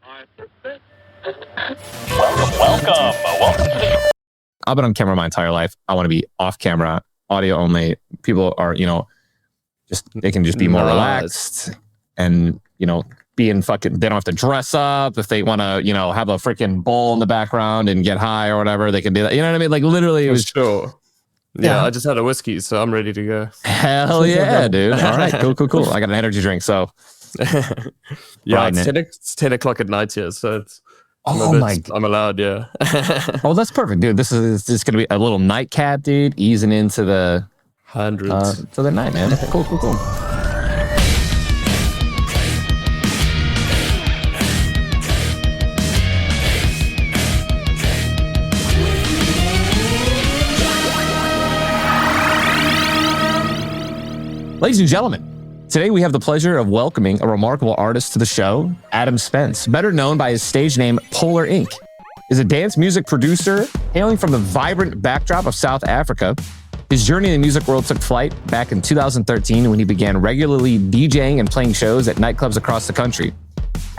Welcome to the... I've been on camera my entire life. I want to be off camera, audio only. People are, they can just be more relaxed and, be in fucking, they don't have to dress up. If they want to, have a freaking bowl in the background and get high or whatever, they can do that. You know what I mean? Like literally it was sure. Yeah, I just had a whiskey, so I'm ready to go. Hell yeah, dude. All right, cool. I got an energy drink, so. Yeah, it's 10 o'clock at night here, so I'm allowed, yeah. Oh, that's perfect, dude. This is just going to be a little nightcap, dude, easing into the... Hundreds. To the night, man. Cool. Ladies and gentlemen, today we have the pleasure of welcoming a remarkable artist to the show, Adam Spence, better known by his stage name Polar Inc. Is a dance music producer hailing from the vibrant backdrop of South Africa. His journey in the music world took flight back in 2013 when he began regularly DJing and playing shows at nightclubs across the country.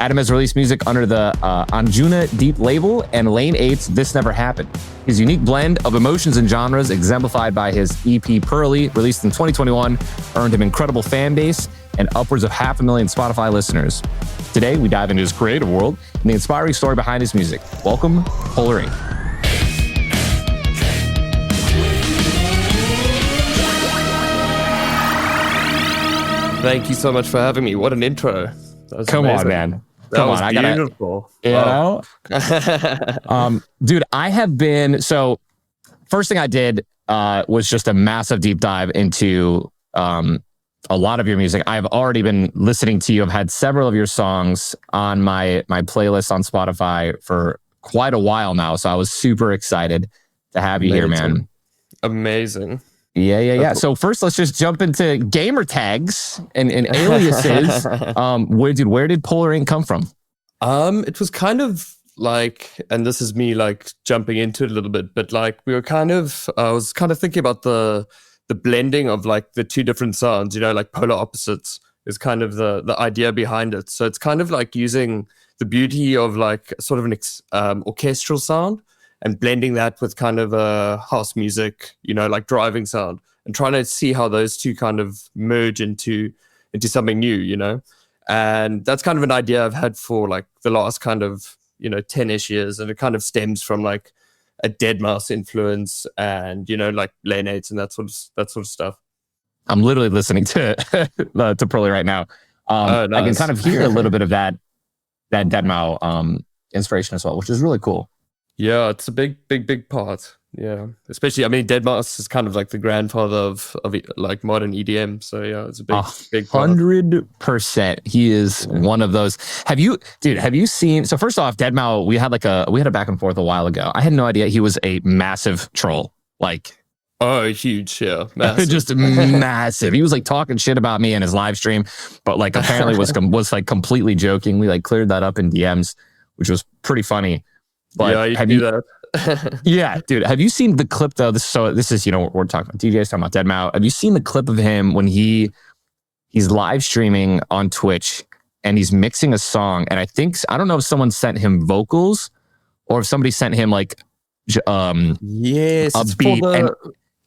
Adam has released music under the Anjunadeep label and Lane 8's This Never Happened. His unique blend of emotions and genres, exemplified by his EP Pearly, released in 2021, earned him incredible fan base and upwards of 500,000 Spotify listeners. Today, we dive into his creative world and the inspiring story behind his music. Welcome, Polar Inc. Thank you so much for having me. What an intro. Come on, man. Come on. Beautiful. Dude, I have been... So, first thing I did was just a massive deep dive into a lot of your music. I've already been listening to you. I've had several of your songs on my playlist on Spotify for quite a while now. So I was super excited to have you here, man. Amazing. Yeah. So first, let's just jump into gamer tags and aliases. Where did Polar Inc. come from? It was kind of like, and this is me like jumping into it a little bit, but like I was kind of thinking about the blending of like the two different sounds, like polar opposites is kind of the idea behind it. So it's kind of like using the beauty of like sort of an orchestral sound and blending that with kind of a house music, like driving sound, and trying to see how those two kind of merge into something new, And that's kind of an idea I've had for like the last kind of, 10-ish years. And it kind of stems from like a Deadmau5 influence and, like Lane 8 and that sort of stuff. I'm literally listening to Pearly right now. Nice. I can kind of hear a little bit of that Deadmau5 inspiration as well, which is really cool. Yeah, it's a big part. Yeah, especially, Deadmau5 is kind of like the grandfather of like modern EDM. So yeah, it's a big part. 100%. He is one of those. Have you seen? So first off, Deadmau5, we had a back and forth a while ago. I had no idea he was a massive troll. Like, oh, huge, yeah, massive. Just massive. He was like talking shit about me in his live stream, but like apparently was like completely joking. We like cleared that up in DMs, which was pretty funny. But yeah, you can do that. Yeah, dude. Have you seen the clip though? This is we're talking about DJs, talking about Deadmau5. Have you seen the clip of him when he's live streaming on Twitch and he's mixing a song? And I don't know if someone sent him vocals or if somebody sent him like yes, a beat.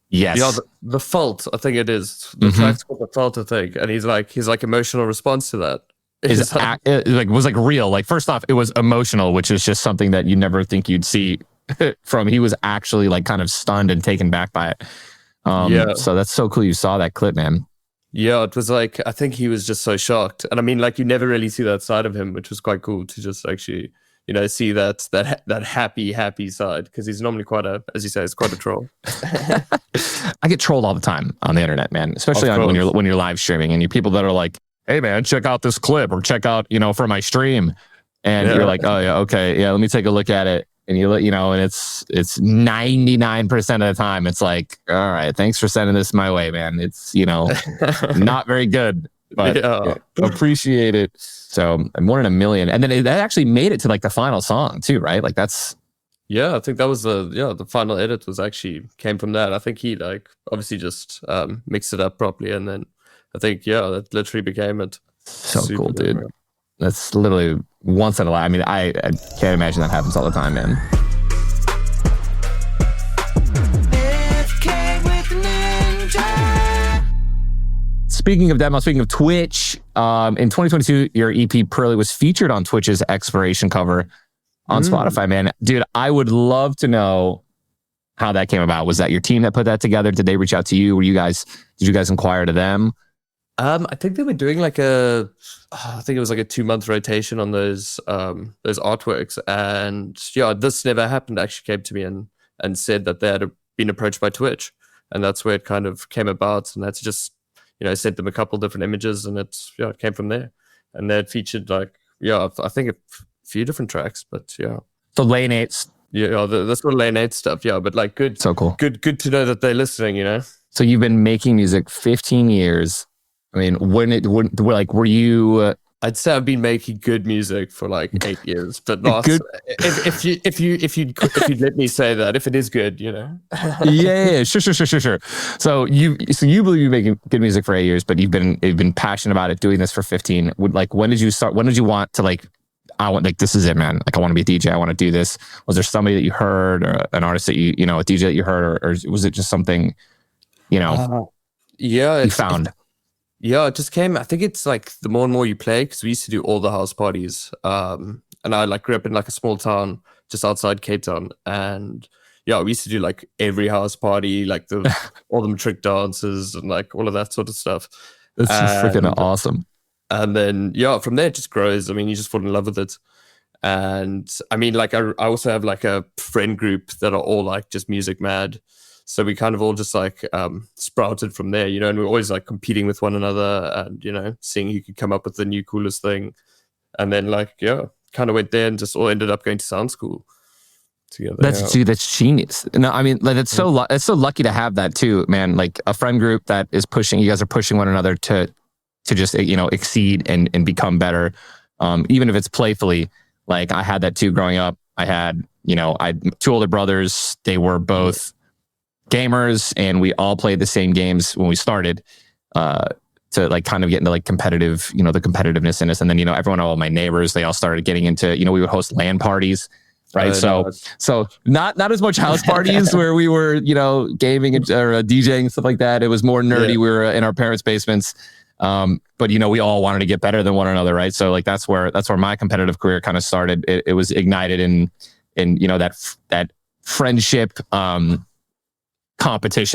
Yes, yeah, the fault. I think it is the track's called The Fault. I think, and he's like emotional response to that. It was like real. Like first off, it was emotional, which is just something that you never think you'd see from. He was actually like kind of stunned and taken back by it. So that's so cool. You saw that clip, man. Yeah, it was like, I think he was just so shocked. And like you never really see that side of him, which was quite cool to just actually, see that happy side. Because he's normally as you say, he's quite a troll. I get trolled all the time on the internet, man. Especially when you're live streaming and you people that are like, hey man, check out this clip or check out, for my stream. And you're like, oh yeah, okay. Yeah, let me take a look at it. And and it's 99% of the time, it's like, all right, thanks for sending this my way, man. It's, not very good, but appreciate it. So I'm 1 in a million. And then that actually made it to like the final song too, right? Like that's... Yeah, I think that was the final edit came from that. I think he like obviously just mixed it up properly. And then I think, that literally became it. So cool, dude. That's literally once in a life. I mean, I can't imagine that happens all the time, man. AFK with the ninja. Speaking of demo, speaking of Twitch, in 2022, your EP Pearly was featured on Twitch's Exploration cover on Spotify, man. Dude, I would love to know how that came about. Was that your team that put that together? Did they reach out to you? Did you guys inquire to them? I think they were doing like I think it was like a 2-month rotation on those artworks, and yeah, this never happened. Actually, came to me and said that they had been approached by Twitch, and that's where it kind of came about. And that's just sent them a couple different images, and it came from there. And they had featured I think a few different tracks, but yeah. So Lane 8's. Yeah, the sort of Lane 8 stuff, yeah, but like good. So cool. Good to know that they're listening, So you've been making music 15 years. I mean, were you? I'd say I've been making good music for like 8 years, but not good. If you'd let me say that, if it is good, Yeah, sure. So you believe you're making good music for 8 years, but you've been passionate about it, doing this for 15. When did you start? When did you want to this is it, man. Like, I want to be a DJ. I want to do this. Was there somebody that you heard, or an artist that a DJ that you heard, or was it just something, you found? Yeah, it just came. I think it's like the more and more you play, because we used to do all the house parties. And I grew up in like a small town just outside Cape Town. And yeah, we used to do like every house party, like all the matric dances and like all of that sort of stuff. That's freaking awesome. And then, from there it just grows. I mean, you just fall in love with it. And I mean, like I also have like a friend group that are all like just music mad. So we kind of all just like sprouted from there, and we're always like competing with one another and, seeing who could come up with the new coolest thing. And then kind of went there and just all ended up going to sound school together. That's genius. No, I mean, like, it's so lucky to have that too, man. Like a friend group that is pushing, you guys are pushing one another to just, exceed and become better. Even if it's playfully. Like I had that too growing up. I had, I had 2 older brothers. They were both gamers, and we all played the same games when we started to like kind of get into like competitive, the competitiveness in us. And then, all my neighbors, they all started getting into, we would host LAN parties, right? So not as much house parties where we were, gaming or DJing and stuff like that. It was more nerdy. Yeah. We were in our parents' basements. But we all wanted to get better than one another, right? So like that's where my competitive career kind of started. It was ignited in that friendship,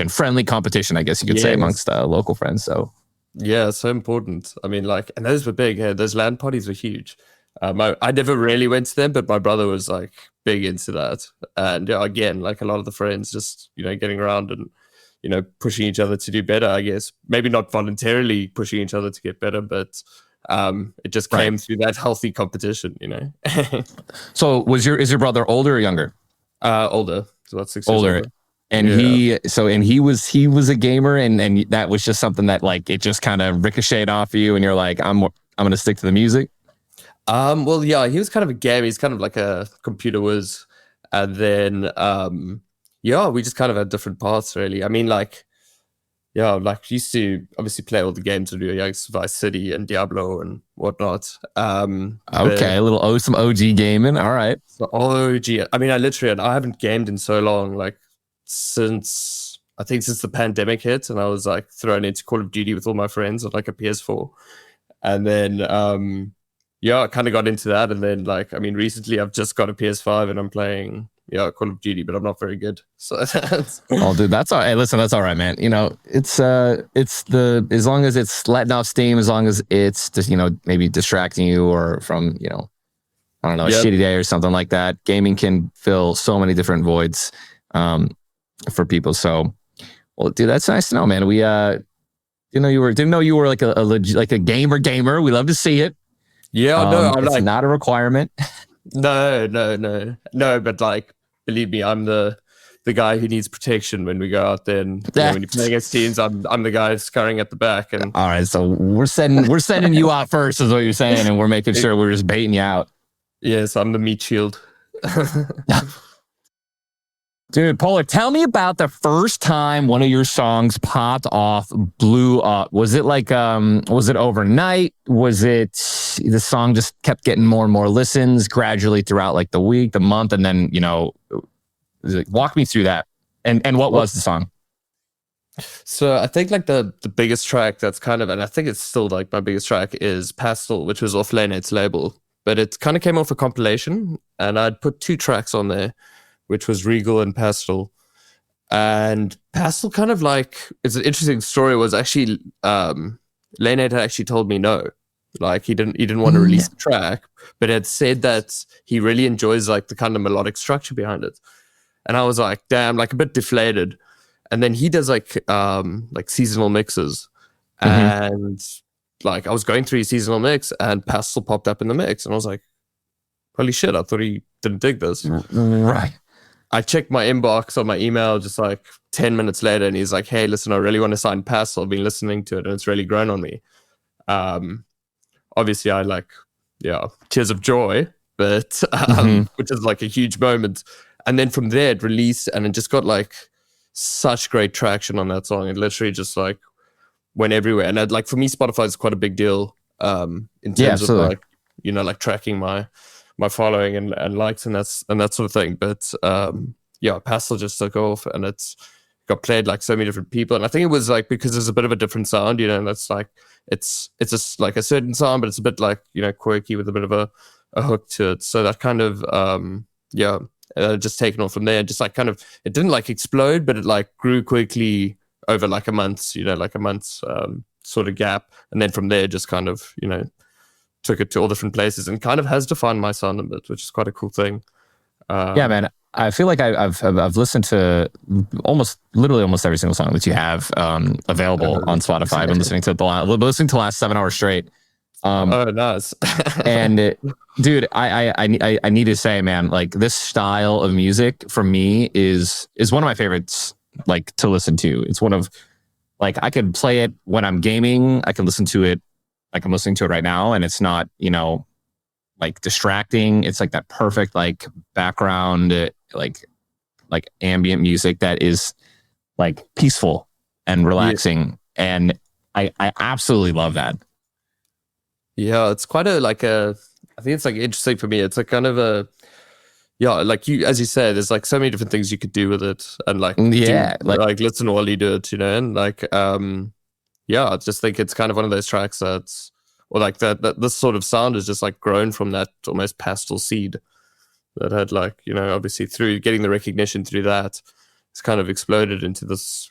friendly competition, I guess you could say, amongst local friends. So yeah, so important. I mean, like, and those were big. Yeah, those LAN parties were huge. I never really went to them, but my brother was like big into that. And again, like a lot of the friends just getting around and pushing each other to do better. I guess maybe not voluntarily pushing each other to get better, but it just came through that healthy competition. So is your brother older or younger? Older, so about 6 years older. And he was a gamer, and that was just something that like it just kind of ricocheted off of you, and you're like, I'm going to stick to the music. Well, yeah, he was kind of a gamer. He's kind of like a computer whiz, and then we just kind of had different paths, really. I mean, like used to obviously play all the games with your Vice City and Diablo and whatnot. Okay, some OG gaming. All right. So OG. I mean, I haven't gamed in so long, like since the pandemic hit, and I was like thrown into Call of Duty with all my friends on like a PS4. And then I kind of got into that, and then like, I mean, recently I've just got a PS5 and I'm playing Call of Duty, but I'm not very good. So oh, dude, that's all right. Hey, listen, that's all right, man. It's as long as it's letting off steam, as long as it's just maybe distracting you or from I don't know, a shitty day or something like that. Gaming can fill so many different voids for people. So, well, dude, that's nice to know, man. We didn't know you were like a gamer. We love to see it. Yeah, no, it's like, not a requirement. No. But like, believe me, I'm the guy who needs protection when we go out there. And when you play against teams, I'm the guy scurrying at the back. And all right, so we're sending you out first, is what you're saying, and we're making sure we're just baiting you out. Yes, I'm the meat shield. Dude, Polar, tell me about the first time one of your songs popped off, blew up. Was it like, was it overnight? Was it the song just kept getting more and more listens gradually throughout like the week, the month, and then walk me through that. And what was the song? So I think like the biggest track that's kind of, and I think it's still like my biggest track, is Pastel, which was off Lane 8's label. But it kind of came off a compilation, and I'd put 2 tracks on there, which was Regal and Pastel. And Pastel kind of like, it's an interesting story, was actually Lane 8 had actually told me no. Like he didn't want to release the track, but had said that he really enjoys like the kind of melodic structure behind it. And I was like, damn, like a bit deflated. And then he does like seasonal mixes. And like I was going through his seasonal mix and Pastel popped up in the mix. And I was like, holy shit, I thought he didn't dig this. Right. I checked my inbox on my email just like 10 minutes later, and he's like, hey, listen, I really want to sign Pastel. I've been listening to it and it's really grown on me. Obviously I like, tears of joy, but which is like a huge moment. And then from there it released, and it just got like such great traction on that song. It literally just like went everywhere. And like for me, Spotify is quite a big deal in terms of like, like tracking my following and likes and that sort of thing. But Pastel just took off, and it's got played like so many different people. And I think it was like because there's a bit of a different sound, and that's like it's just like a certain sound, but it's a bit like quirky with a bit of a hook to it. So that kind of just taken off from there. Just like kind of, it didn't like explode, but it like grew quickly over like a month's sort of gap, and then from there just kind of took it to all different places and kind of has defined my sound a bit, which is quite a cool thing. Yeah, man. I feel like I've listened to literally almost every single song that you have available on Spotify. I've been listening to the last 7 hours straight. Oh, nice. And dude, I need to say, man, like this style of music for me is one of my favorites, like to listen to. It's one of like, I could play it when I'm gaming. I can listen to it like I'm listening to it right now, and it's not, like distracting. It's like that perfect like background, like ambient music that is like peaceful and relaxing. Yeah. And I absolutely love that. Yeah, it's quite I think it's like interesting for me. It's like kind of like you, as you said, there's like so many different things you could do with it, and like like listen while you do it, and like I just think it's kind of one of those tracks that's, or like that this sort of sound is just like grown from that almost Pastel seed that had like obviously through getting the recognition through that, it's kind of exploded into this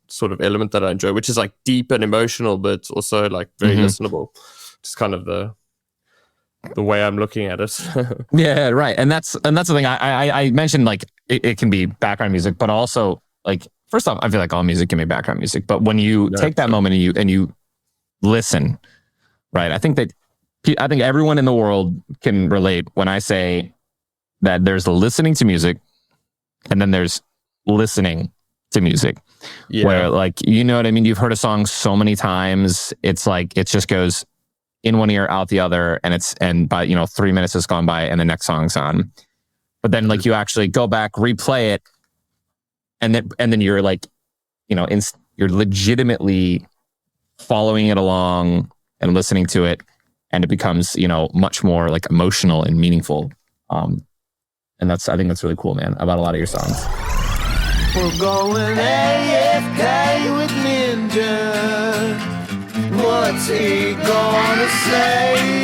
sort of element that I enjoy, which is like deep and emotional, but also like very listenable. Just kind of the way I'm looking at it. Yeah, right. And that's the thing. I mentioned like it can be background music, but also like first off, I feel like all music can be background music. But when you take that moment and you listen, right? I think everyone in the world can relate when I say that there's listening to music and then there's listening to music. Yeah. Where like, what I mean? You've heard a song so many times. It's like, it just goes in one ear, out the other. And by 3 minutes has gone by and the next song's on. But then like you actually go back, replay it. And then you're like, you're legitimately following it along and listening to it. And it becomes, much more like emotional and meaningful. And I think that's really cool, man, about a lot of your songs. We're going AFK with Ninja. What's he gonna say?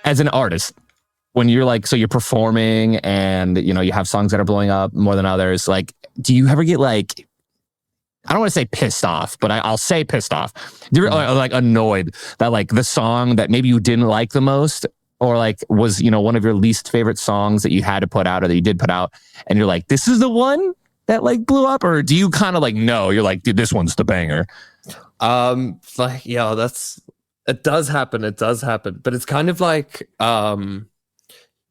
As an artist, when you're like, so you're performing and, you have songs that are blowing up more than others, like, do you ever get like, I don't want to say pissed off, but I'll say pissed off. You're like annoyed that like the song that maybe you didn't like the most or like was, one of your least favorite songs that you had to put out or that you did put out. And you're like, this is the one that like blew up? Or do you kind of like, no, you're like, dude, this one's the banger? That's It does happen. It does happen. But it's kind of like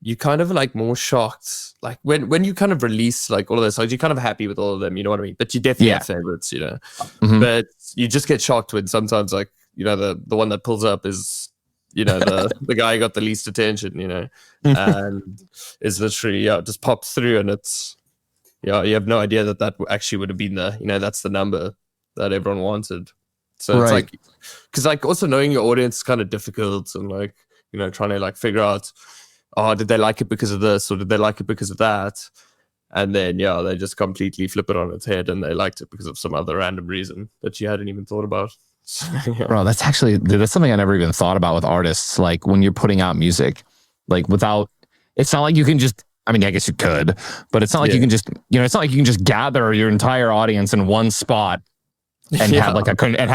you kind of like more shocked. Like when you kind of release like all of those songs, you're kind of happy with all of them, you know what I mean? But you definitely have favorites, you know. Mhm. But you just get shocked when sometimes like, you know, the one that pulls up is, you know, the guy who got the least attention, you know, and is literally, it just pops through and it's, you have no idea that actually would have been that's the number that everyone wanted. So it's like, because like also knowing your audience is kind of difficult and like, you know, trying to like figure out, did they like it because of this or did they like it because of that? And then, they just completely flip it on its head and they liked it because of some other random reason that you hadn't even thought about. So, Bro, that's something I never even thought about with artists. Like when you're putting out music, like it's not like you can just, I mean, I guess you could, but it's not like you can just, it's not like you can just gather your entire audience in one spot and have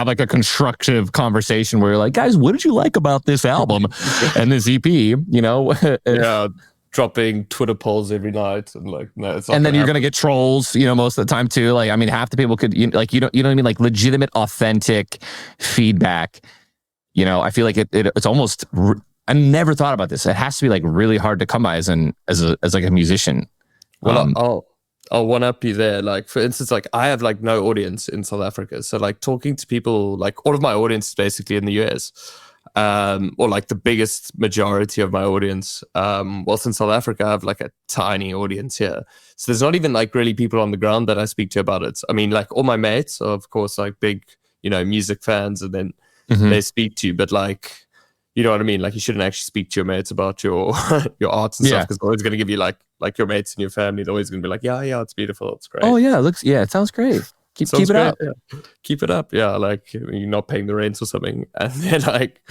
like a constructive conversation where you're like, guys, what did you like about this album and this EP? Dropping Twitter polls every night and like, no, it's not. And then you're gonna get trolls, most of the time too. Like, I mean, half the people could, you know what I mean? Like legitimate, authentic feedback. I feel like it's almost. I never thought about this. It has to be like really hard to come by as like a musician. Well, I'll one up you there. Like for instance, like I have like no audience in South Africa, so like talking to people, like all of my audience is basically in the US. Or like the biggest majority of my audience. Whilst in South Africa, I have like a tiny audience here. So there's not even like really people on the ground that I speak to about it. I mean, like all my mates are of course like big, music fans and then they speak to you, but like, you know what I mean? Like you shouldn't actually speak to your mates about your your arts and stuff because they're always going to give you like your mates and your family. They're always going to be like, yeah, it's beautiful. It's great. Oh yeah. It sounds great. Keep it up. Yeah. Keep it up. Yeah. Like you're not paying the rent or something. And then like,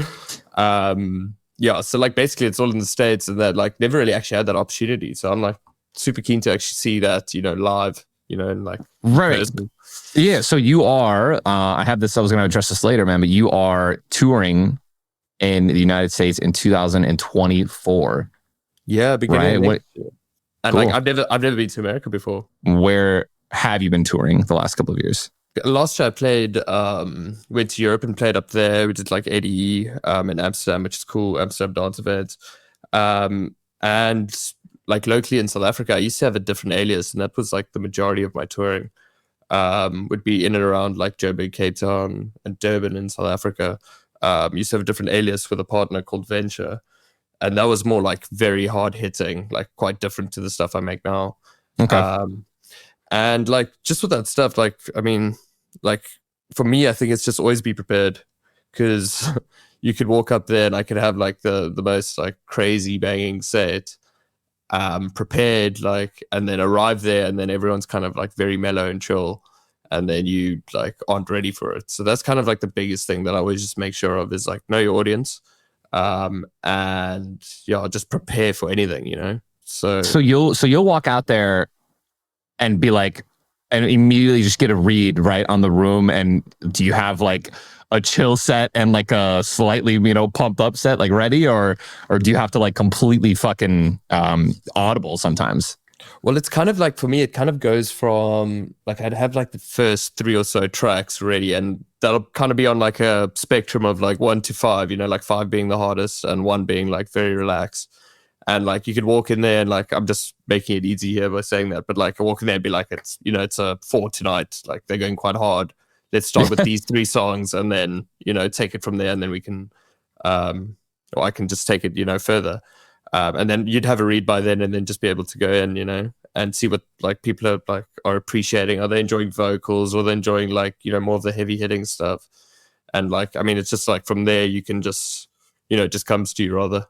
so like basically it's all in the States and that like never really actually had that opportunity. So I'm like super keen to actually see that, live, and like. Right. Person. Yeah. So you are, I was going to address this later, man, but you are touring in the United States in 2024. Yeah. Beginning right. And cool. Like I've never been to America before. Where have you been touring the last couple of years? Last year I played, went to Europe and played up there. We did like ADE in Amsterdam, which is cool, Amsterdam dance event. And like locally in South Africa, I used to have a different alias, and that was like the majority of my touring. Would be in and around like Joburg, Cape Town, and Durban in South Africa. Used to have a different alias with a partner called Venture. And that was more like very hard hitting, like quite different to the stuff I make now. Okay. And like just with that stuff, like I mean, like for me, I think it's just always be prepared because you could walk up there and I could have like the most like crazy banging set, prepared, like, and then arrive there and then everyone's kind of like very mellow and chill, and then you like aren't ready for it. So that's kind of like the biggest thing that I always just make sure of is like know your audience, and just prepare for anything, So you'll walk out there and be like, and immediately just get a read right on the room. And do you have like a chill set and like a slightly, pumped up set like ready, or do you have to like completely fucking audible sometimes? Well, it's kind of like for me, it kind of goes from like I'd have like the first 3 or so tracks ready, and that'll kind of be on like a spectrum of like 1 to 5, like 5 being the hardest and 1 being like very relaxed. And like you could walk in there and like I'm just making it easy here by saying that, but like I walk in there and be like, it's it's a 4 tonight. Like they're going quite hard. Let's start with these 3 songs and then take it from there, and then we can, or I can just take it further, and then you'd have a read by then, and then just be able to go in and see what like people are appreciating. Are they enjoying vocals, or are they enjoying like more of the heavy hitting stuff? And like I mean, it's just like from there you can just it just comes to you rather.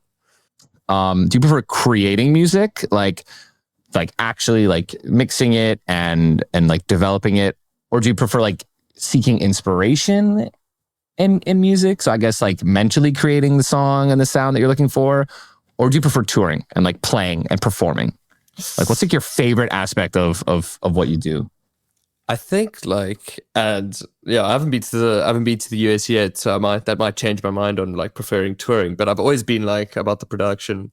Do you prefer creating music, like actually like mixing it and like developing it, or do you prefer like seeking inspiration in music? So I guess like mentally creating the song and the sound that you're looking for, or do you prefer touring and like playing and performing? Like, what's like your favorite aspect of what you do? I think like, and I haven't been to the US yet, so that might change my mind on like preferring touring. But I've always been like about the production,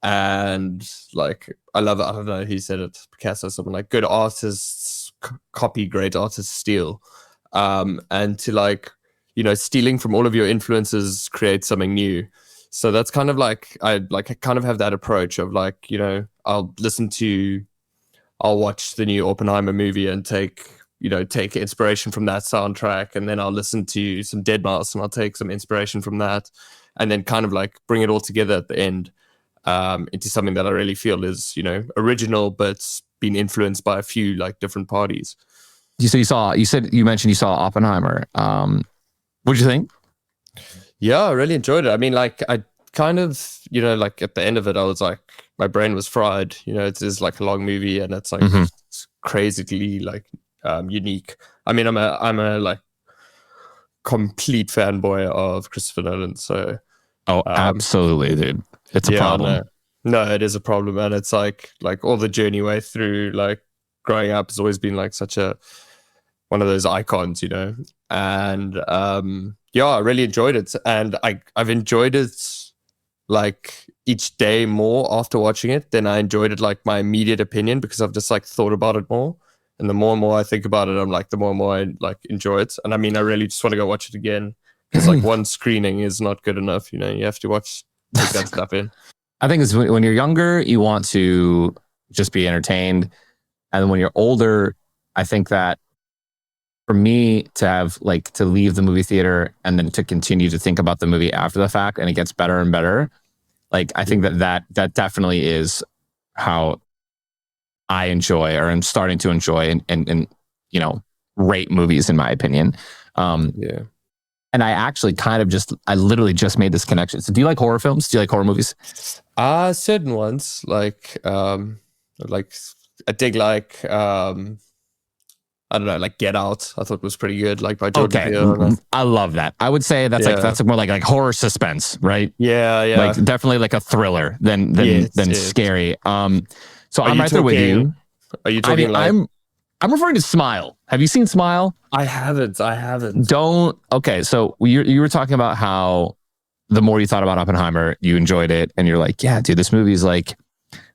and like I love it. I don't know who said it, Picasso, someone like good artists copy, great artists steal, and to like stealing from all of your influences creates something new. So that's kind of like I kind of have that approach of like, I'll watch the new Oppenheimer movie and take inspiration from that soundtrack, and then I'll listen to some Deadmau5 and I'll take some inspiration from that, and then kind of like bring it all together at the end into something that I really feel is, original, but been influenced by a few like different parties. You mentioned you saw Oppenheimer. What did you think? Yeah, I really enjoyed it. I mean, like I kind of, like at the end of it, I was like, my brain was fried. It is like a long movie, and it's like it's crazily like unique. I mean, I'm a like complete fanboy of Christopher Nolan. So, absolutely, dude. It's a problem. No, it is a problem, and it's like all the journey way through, like growing up has always been like such one of those icons, and I really enjoyed it, and I've enjoyed it like each day more after watching it than I enjoyed it like my immediate opinion, because I've just like thought about it more, and the more and more I think about it, I'm like the more and more I like enjoy it. And I mean, I really just want to go watch it again, because like one screening is not good enough. You have to take that stuff in. I think it's when you're younger, you want to just be entertained, and then when you're older, I think that for me to have like to leave the movie theater and then to continue to think about the movie after the fact, and it gets better and better. Like I think that definitely is how I enjoy, or I'm starting to enjoy and rate movies, in my opinion. And I actually I literally just made this connection. So do you like horror films? Do you like horror movies? Certain ones, like I dig like I don't know, like Get Out. I thought was pretty good, like by Jordan Peele. I love that. I would say that's more like horror suspense, right? Yeah. Like definitely like a thriller than scary. So I'm right there with you. Are you talking I'm referring to Smile. Have you seen Smile? I haven't. Okay, so you were talking about how the more you thought about Oppenheimer, you enjoyed it, and you're like, yeah, dude, this movie is like,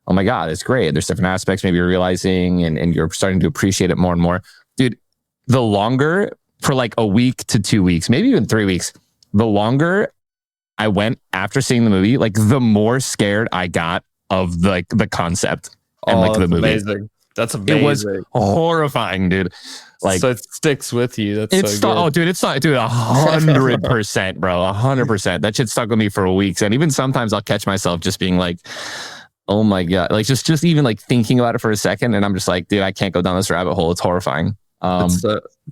oh my God, it's great. There's different aspects maybe you're realizing, and you're starting to appreciate it more and more. Dude, the longer, for like a week to 2 weeks, maybe even 3 weeks, the longer I went after seeing the movie, like the more scared I got of the concept and like the movie. Amazing. That's amazing. It was horrifying, dude. Like, so it sticks with you. That's so good. Oh, dude, it's not, dude, 100%, bro, 100%. That shit stuck with me for weeks, and even sometimes I'll catch myself just being like, oh my God, like just even like thinking about it for a second, and I'm just like, dude, I can't go down this rabbit hole. It's horrifying.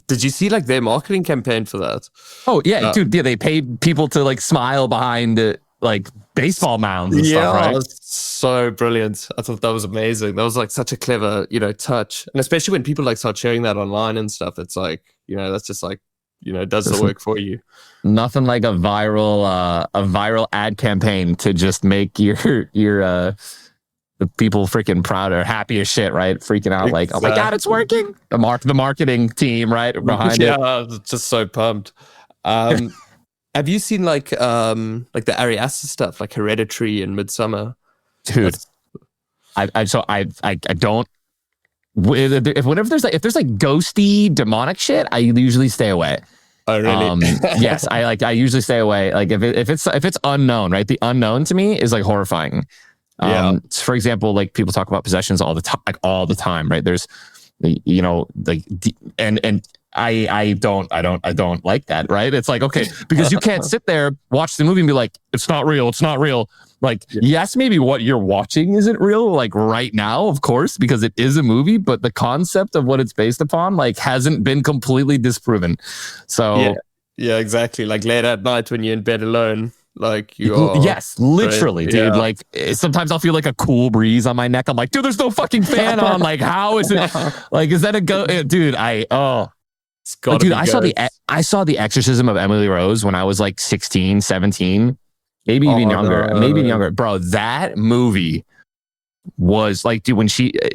Did you see like their marketing campaign for that? Oh yeah, dude, yeah, they paid people to like smile behind like baseball mounds and stuff, right? That's so brilliant. I thought that was amazing. That was like such a clever, touch. And especially when people like start sharing that online and stuff, it's like, that's just like, does the work for you. Nothing like a viral ad campaign to just make your the people freaking proud or happy as shit, right? Freaking out like, oh my God, it's working. The marketing team, right, behind it. Yeah, just so pumped. Have you seen like the Ari Aster stuff, like Hereditary and Midsummer? Dude, I don't. If there's like ghosty demonic shit, I usually stay away. Oh really? Yes, I usually stay away. Like if it's unknown, right? The unknown to me is like horrifying. For example, like people talk about possessions all the time, right? There's, like, and I don't like that, right? It's like, okay, because you can't sit there, watch the movie and be like, it's not real. Like, yes, maybe what you're watching isn't real, like right now, of course, because it is a movie, but the concept of what it's based upon, like, hasn't been completely disproven. So yeah, exactly. Like late at night when you're in bed alone, like you are. Yes, literally, dude. Yeah. Like sometimes I'll feel like a cool breeze on my neck. I'm like, dude, there's no fucking fan on. Like, how is it? Like, is that a go? Dude, dude, I saw the Exorcism of Emily Rose when I was like 16, 17, maybe even younger. Bro, that movie was like, dude,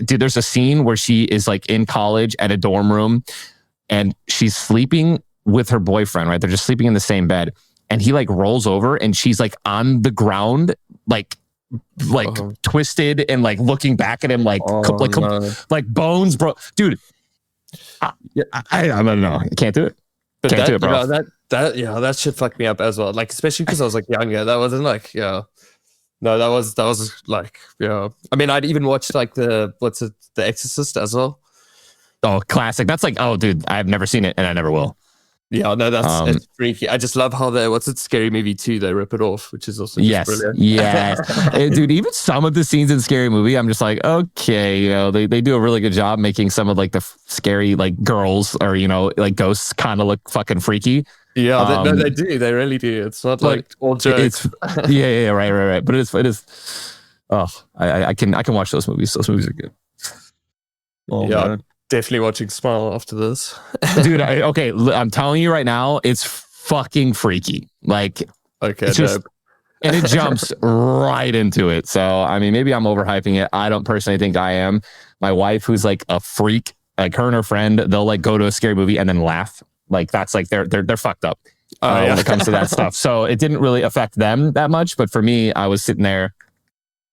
there's a scene where she is like in college at a dorm room and she's sleeping with her boyfriend, right? They're just sleeping in the same bed. And he like rolls over and she's like on the ground, like twisted and like looking back at him like bones, bro. Dude, I don't know. I can't do it. But can't do it, bro. That that shit fucked me up as well. Like, especially because I was like younger. That wasn't like, no, that was like, I mean, I'd even watched like The Exorcist as well. Oh, classic. That's like, oh, dude, I've never seen it and I never will. Yeah, no, it's freaky. I just love how Scary Movie 2, they rip it off, which is also just brilliant. Yes. Dude, even some of the scenes in Scary Movie, I'm just like, okay, they do a really good job making some of like the scary like girls or, like ghosts kind of look fucking freaky. Yeah, they do. They really do. It's not like all jokes. Yeah, right. But it is. Oh, I can watch those movies. Those movies are good. Oh, yeah. Man. Definitely watching Smile after this. Dude, I'm telling you right now, it's fucking freaky. Like, okay, and it jumps right into it. So, I mean, maybe I'm overhyping it. I don't personally think I am. My wife, who's like a freak, like her and her friend, they'll like go to a scary movie and then laugh. Like that's like they're fucked up when it comes to that stuff. So it didn't really affect them that much. But for me, I was sitting there.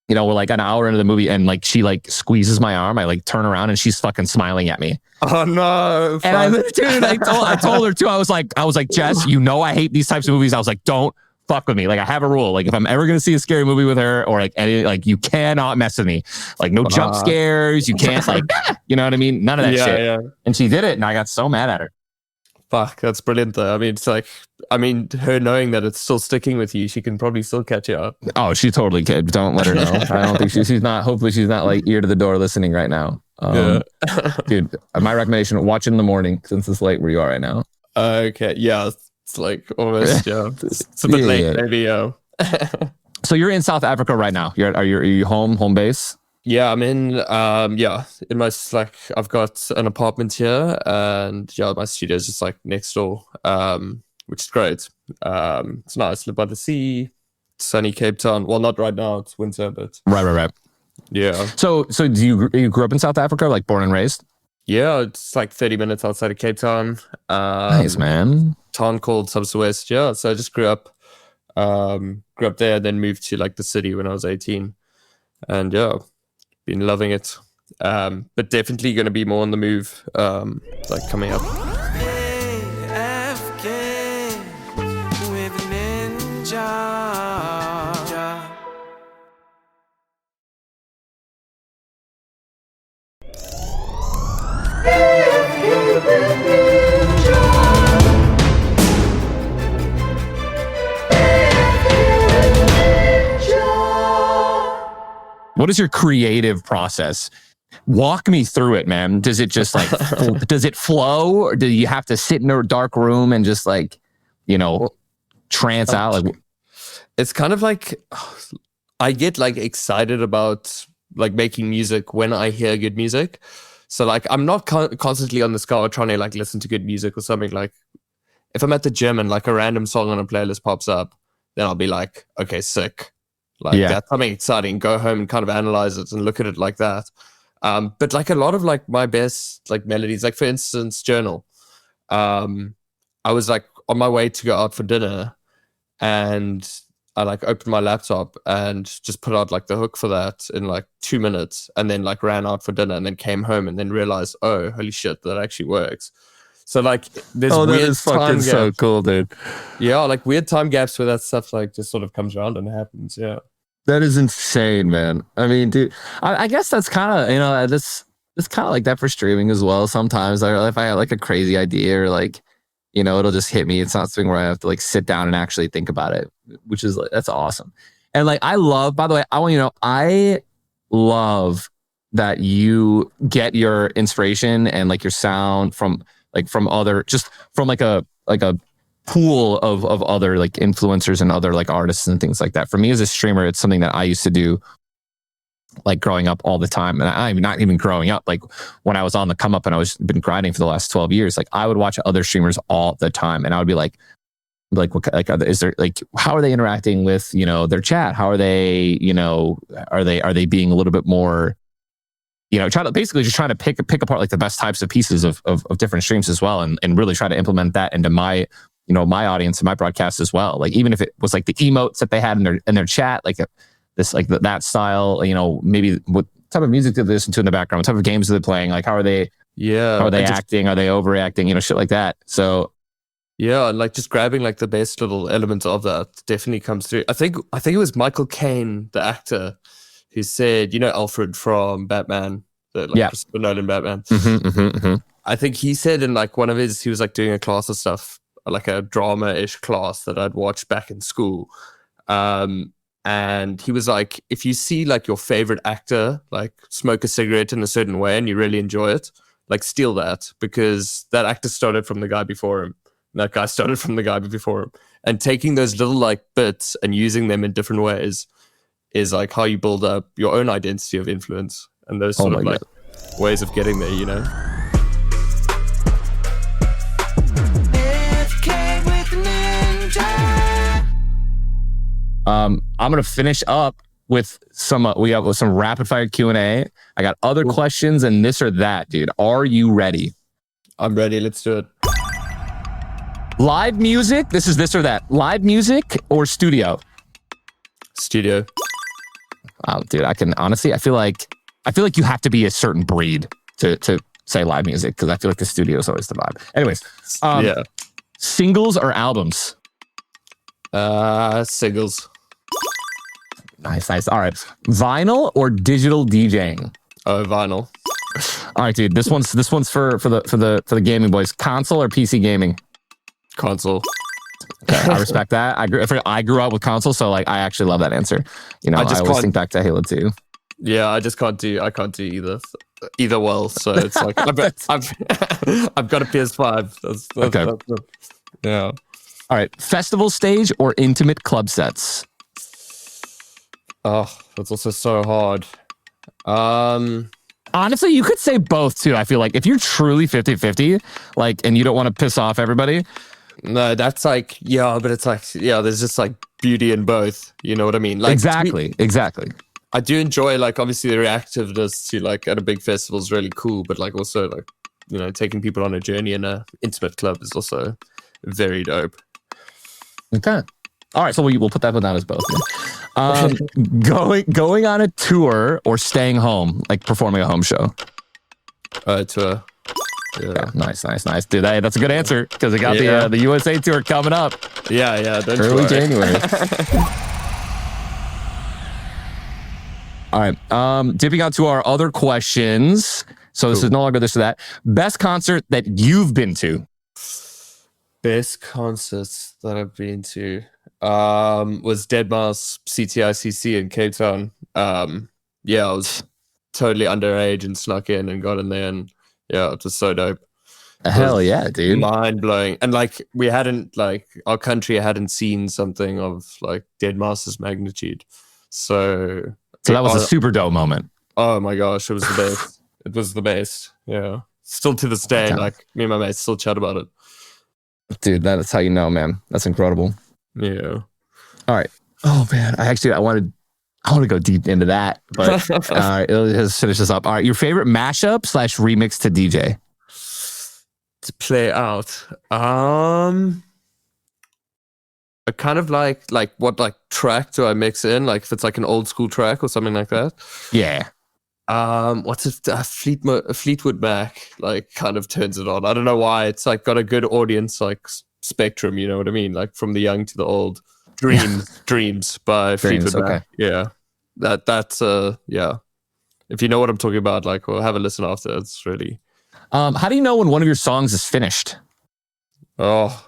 We're like an hour into the movie and like she like squeezes my arm. I like turn around and she's fucking smiling at me. Oh no. And I told her too. I was like, Jess, I hate these types of movies. I was like, don't fuck with me. Like I have a rule. Like if I'm ever going to see a scary movie with her or like any, like you cannot mess with me. Like no jump scares. You can't like, you know what I mean? None of that shit. Yeah. And she did it and I got so mad at her. Fuck, that's brilliant though. I mean, it's like, her knowing that it's still sticking with you, she can probably still catch you up. Oh, she totally could. Don't let her know. I don't think she's not, hopefully she's not like ear to the door listening right now. Dude, my recommendation, watch in the morning since it's late where you are right now. Okay. Yeah. It's like almost, it's a bit late maybe. So you're in South Africa right now. Are you home base? Yeah, I'm in my like I've got an apartment here and my studio is just like next door, which is great. It's nice, live by the sea, sunny Cape Town. Well, not right now, it's winter, but right. Yeah. So do you grew up in South Africa, like born and raised? Yeah, it's like 30 minutes outside of Cape Town. Nice, man. Town called Subs West. Yeah, so I just grew up there, then moved to like the city when I was 18, and been loving it, but definitely going to be more on the move, like coming up. AFK with Ninja. What is your creative process? Walk me through it, man. Does it just like, does it flow? Or do you have to sit in a dark room and just like, trance out? Like, it's kind of like, I get like excited about like making music when I hear good music. So like, I'm not constantly on the scout trying to like listen to good music or something. Like if I'm at the gym and like a random song on a playlist pops up, then I'll be like, okay, sick. Like that's something exciting. Go home and kind of analyze it and look at it like that. But like a lot of like my best like melodies, like for instance, Journal. I was like on my way to go out for dinner and I like opened my laptop and just put out like the hook for that in like 2 minutes and then like ran out for dinner and then came home and then realized, oh, holy shit, that actually works. So like there's weird time gaps. So cool, dude. Yeah, like weird time gaps where that stuff like just sort of comes around and happens. Yeah. That is insane, man. I mean, dude, I guess that's kind of, this kind of like that for streaming as well. Sometimes if I have like a crazy idea or like, it'll just hit me. It's not something where I have to like sit down and actually think about it, which is like, that's awesome. And like, I love, by the way, I want you to know, I love that you get your inspiration and like your sound from other, just from like a pool of other like influencers and other like artists and things like that. For me as a streamer, it's something that I used to do like growing up all the time. And I'm not even growing up, like when I was on the come up and I was been grinding for the last 12 years, like I would watch other streamers all the time and I would be like, what, like, is there like, how are they interacting with, their chat? How are they, are they being a little bit more, try to basically just trying to pick apart like the best types of pieces of different streams as well. And really try to implement that into my, my audience and my broadcast as well. Like, even if it was like the emotes that they had in their chat, like this, like that style, maybe what type of music do they listen to in the background? What type of games are they playing? Like, how are they acting? Are they overreacting? Shit like that. So Yeah, and like just grabbing like the best little elements of that definitely comes through. I think it was Michael Caine, the actor, who said, Alfred from Batman, the like Christopher Nolan Batman. I think he said in like one of his, he was like doing a class of stuff, like a drama-ish class that I'd watched back in school. And he was like, if you see like your favorite actor like smoke a cigarette in a certain way and you really enjoy it, like steal that, because that actor started from the guy before him. And that guy started from the guy before him. And taking those little like bits and using them in different ways is like how you build up your own identity of influence and those sort of like ways of getting there, AFK with Ninja. I'm gonna finish up with some rapid fire Q&A. I got other questions and this or that, dude. Are you ready? I'm ready. Let's do it. Live music. This is this or that. Live music or studio? Studio. Oh, dude, I feel like you have to be a certain breed to say live music, because I feel like the studio is always the vibe. Anyways, singles or albums? Singles. Nice. All right, vinyl or digital DJing? Oh, vinyl. All right, dude. This one's for the gaming boys. Console or PC gaming? Console. Okay, I respect that. I grew up with console, so like I actually love that answer. I always think back to Halo 2. Yeah, I can't do either well. So it's like I've got a PS5. That's okay. Yeah. All right, festival stage or intimate club sets? Oh, that's also so hard. Honestly, you could say both too. I feel like if you're truly 50-50, like, and you don't want to piss off everybody. No, that's like, but it's like, there's just like beauty in both. You know what I mean? Like, exactly. I do enjoy like, obviously the reactiveness to like at a big festival is really cool, but like also like, taking people on a journey in a intimate club is also very dope. Okay. All right. So we'll put that one down as both. Going on a tour or staying home, like performing a home show? Tour. Yeah. Okay, nice. Dude, that's a good answer, because I got the USA tour coming up. Yeah. Early January. All right. Dipping out to our other questions. So this is no longer this or that. Best concert that you've been to? Best concerts that I've been to was Deadmau5 CTICC in Cape Town. I was totally underage and snuck in and got in there, and it was so dope. Hell yeah, dude. Mind blowing. And like our country hadn't seen something of like Deadmau5's magnitude. So that was a super dope moment. Oh my gosh, it was the best. It was the best. Yeah. Still to this day, like me and my mates still chat about it. Dude, that's how you know, man. That's incredible. Yeah. All right. Oh man, I want to go deep into that, but all right, let's finish this up. All right, your favorite mashup / remix to DJ? To play out. I kind of like what like track do I mix in? Like if it's like an old school track or something like that. Yeah. What's it? Fleetwood Mac like kind of turns it on. I don't know why. It's like got a good audience like spectrum. You know what I mean? Like from the young to the old. Dreams by Fleetwood Mac. Yeah. That's yeah. If you know what I'm talking about, like, we'll have a listen after. It's really. How do you know when one of your songs is finished? Oh,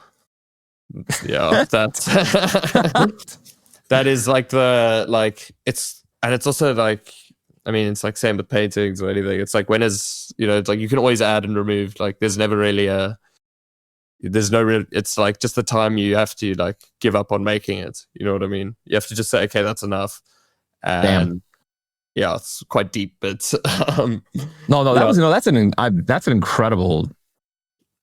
yeah, that's that is like it's also like, I mean, it's like same with paintings or anything. It's like it's like you can always add and remove. Like there's never really it's like just the time you have to like give up on making it. You know what I mean? You have to just say, okay, that's enough. And damn. Yeah, it's quite deep, but that's an incredible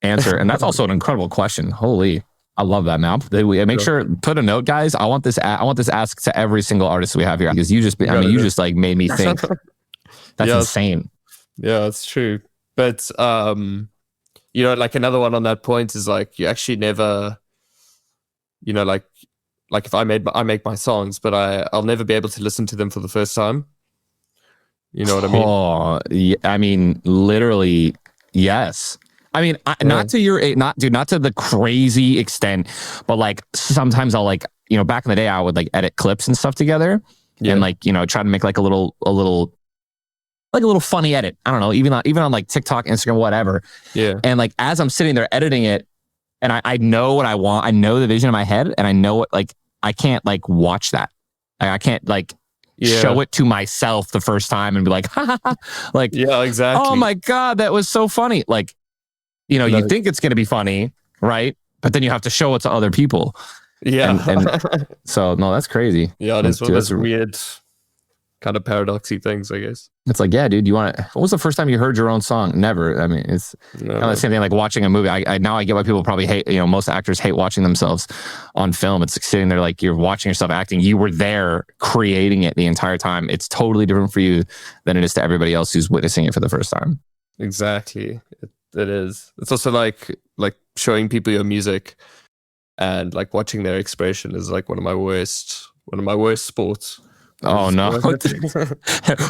answer, and that's also an incredible question. Holy, I love that, man. Make sure put a note, guys. I want this asked to every single artist we have here, because you just like made me think. That's insane. Yeah, it's true. But like another one on that point is like you actually never, like if I make my songs, but I'll never be able to listen to them for the first time. You know what I mean? Oh, yeah, I mean, literally, yes. I mean, not to not to the crazy extent, but like sometimes I'll like, back in the day, I would like edit clips and stuff together and like, try to make like a little funny edit. I don't know, even on like TikTok, Instagram, whatever. Yeah. And like, as I'm sitting there editing it and I know what I want, I know the vision in my head and I know what, like, I can't like watch that. Like, I can't like show it to myself the first time and be like, ha, ha, ha. Like, yeah, exactly. Oh my God, that was so funny. Like, you think it's going to be funny, right? But then you have to show it to other people. Yeah. And so, no, that's crazy. Yeah, it is one of those weird kind of paradoxy things, I guess. It's like, yeah, dude, what was the first time you heard your own song? Never. I mean, it's kind of the same thing like watching a movie. I now I get why people probably hate, most actors hate watching themselves on film. It's like sitting there like you're watching yourself acting. You were there creating it the entire time. It's totally different for you than it is to everybody else who's witnessing it for the first time. Exactly. It is. It's also like showing people your music and like watching their expression is like one of my worst sports. Oh no!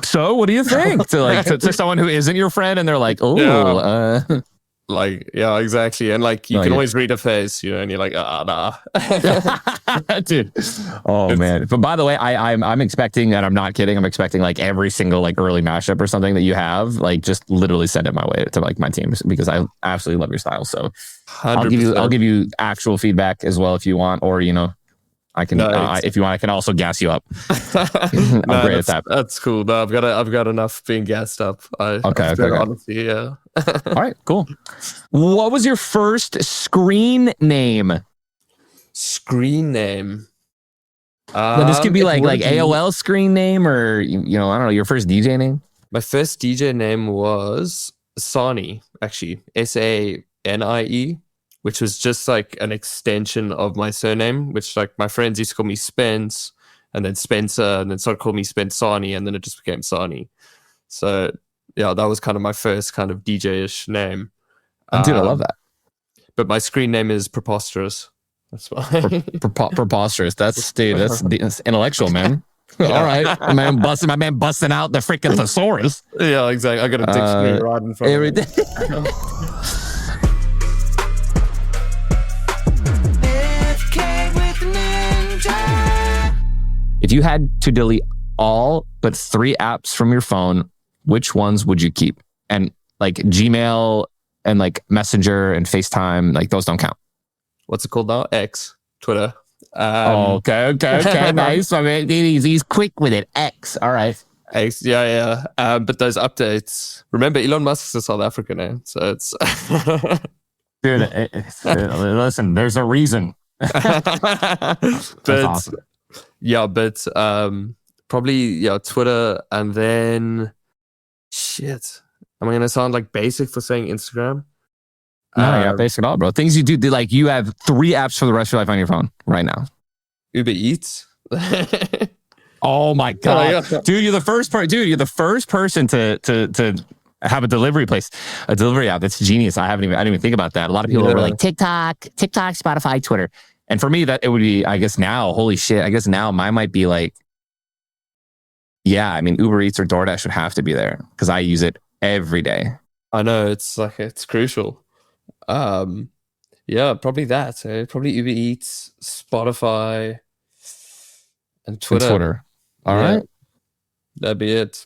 So, what do you think to someone who isn't your friend, and they're like, "Oh, like, yeah, exactly," and like you can always read a face, and you're like, nah, dude. Oh man! But by the way, I'm expecting, and I'm not kidding. I'm expecting like every single like early mashup or something that you have, like just literally send it my way to like my team because I absolutely love your style. So 100%. I'll give you actual feedback as well if you want, or I can, if you want, I can also gas you up. I'm great at that. That's cool. No, I've got enough being gassed up. Okay. Honestly, yeah. All right, cool. What was your first screen name? Screen name. This could be like AOL screen name, or I don't know, your first DJ name. My first DJ name was Sani, actually, SANIE. Which was just like an extension of my surname, which like my friends used to call me Spence and then Spencer and then started calling me Spencani and then it just became Sani. So yeah, that was kind of my first kind of DJ-ish name. Dude, I love that. But my screen name is Preposterous. That's why. Preposterous. That's intellectual, man. Yeah. All right. My man busting out the freaking thesaurus. Yeah, exactly. I got a dictionary right in front of me. If you had to delete all but 3 apps from your phone, which ones would you keep? And like Gmail and like Messenger and FaceTime, like those don't count. What's it called now? X, Twitter. Okay. Nice. I mean, he's quick with it. X. All right. X. Yeah. But those updates. Remember, Elon Musk's a South African now, so it's. Dude, listen. There's a reason. That's awesome. Yeah, but probably Twitter, and then shit. Am I gonna sound like basic for saying Instagram? No, yeah, basic at all, bro. Things you do, like you have 3 apps for the rest of your life on your phone right now. Uber Eats. Oh my God, dude! You're the first person to have a delivery app. That's genius. I didn't even think about that. A lot of people were like TikTok, Spotify, Twitter. And for me, that it would be, I guess now, holy shit, I guess now mine might be like, I mean, Uber Eats or DoorDash would have to be there because I use it every day. I know, it's crucial. Probably that. So probably Uber Eats, Spotify, and Twitter. All right. That'd be it.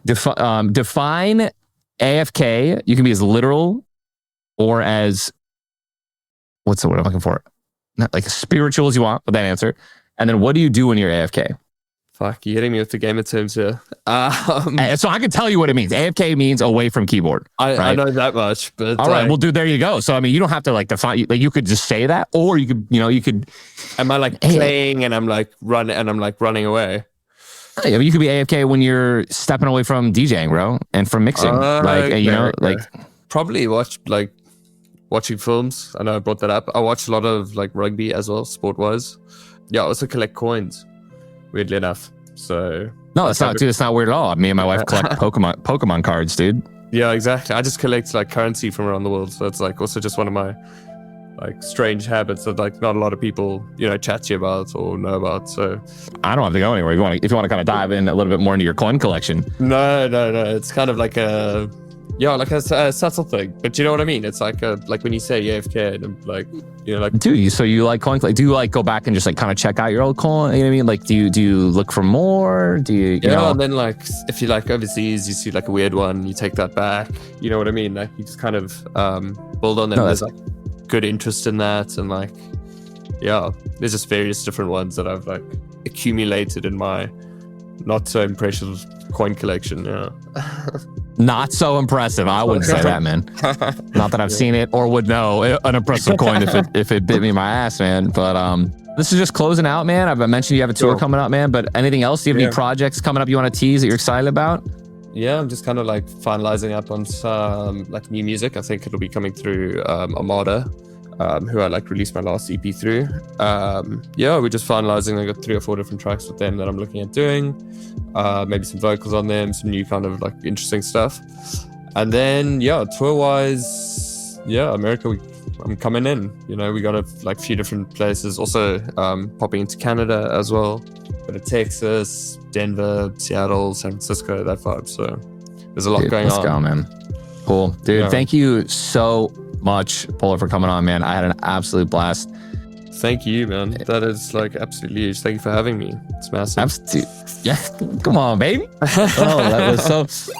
Define AFK. You can be as literal or as, what's the word I'm looking for? Not like spiritual as you want with that answer. And then what do you do when you're AFK? Fuck, you're hitting me with the gamer terms here. So I can tell you what it means. AFK means away from keyboard. I know that much, but all right. Well, dude, there you go. So I mean, you don't have to like define. Like you could just say that, or you could. Am I like playing and I'm like running away? I mean, you could be AFK when you're stepping away from DJing, bro, and from mixing. Probably watching films. I know I brought that up. I watch a lot of like rugby as well, sport-wise. Yeah, I also collect coins, weirdly enough. So no, it's not weird at all. Me and my wife collect Pokemon cards, dude. Yeah, exactly. I just collect like currency from around the world. So it's like also just one of my like strange habits that like not a lot of people, chat to you about or know about. So I don't have to go anywhere. If you want to kind of dive in a little bit more into your coin collection. No. It's kind of like a Yeah, like a subtle thing, but you know what I mean. It's like when you say AFK, and I'm like, you know, like. Do you? So you like coin? Like, do you like go back and just like kind of check out your old coin? You know what I mean? Like, do you look for more? Do you? You know? And then like if you like overseas, you see like a weird one, you take that back. You know what I mean? Like you just kind of build on them. No, there's like good interest in that, and like there's just various different ones that I've like accumulated in my not so impressive coin collection. Yeah. Not so impressive. I wouldn't say that, man. Not that I've seen it or would know an impressive coin if it bit me in my ass, man. But this is just closing out, man. I've mentioned you have a tour coming up, man. But anything else? Do you have any projects coming up you want to tease that you're excited about? Yeah, I'm just kind of like finalizing up on some like new music. I think it'll be coming through Armada, who I like released my last EP through. We're just finalizing. I got 3 or 4 different tracks with them that I'm looking at doing. Maybe some vocals on them, some new kind of like interesting stuff. And then tour wise, America, I'm coming in. You know, we got a few different places. Also popping into Canada as well. Go to Texas, Denver, Seattle, San Francisco, that vibe. So there's a lot going on. Let's go, man. Cool, dude. Thank you so much, Polar, for coming on, man. I had an absolute blast. Thank you, man. That is like absolutely huge. Thank you for having me. It's massive. Yeah, come on, baby. Oh, that was so.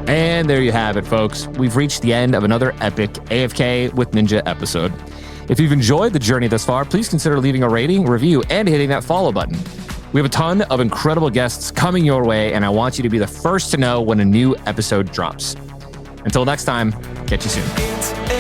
And there you have it, folks. We've reached the end of another epic AFK with Ninja episode. If you've enjoyed the journey thus far, please consider leaving a rating, review, and hitting that follow button. We have a ton of incredible guests coming your way, and I want you to be the first to know when a new episode drops. Until next time, catch you soon.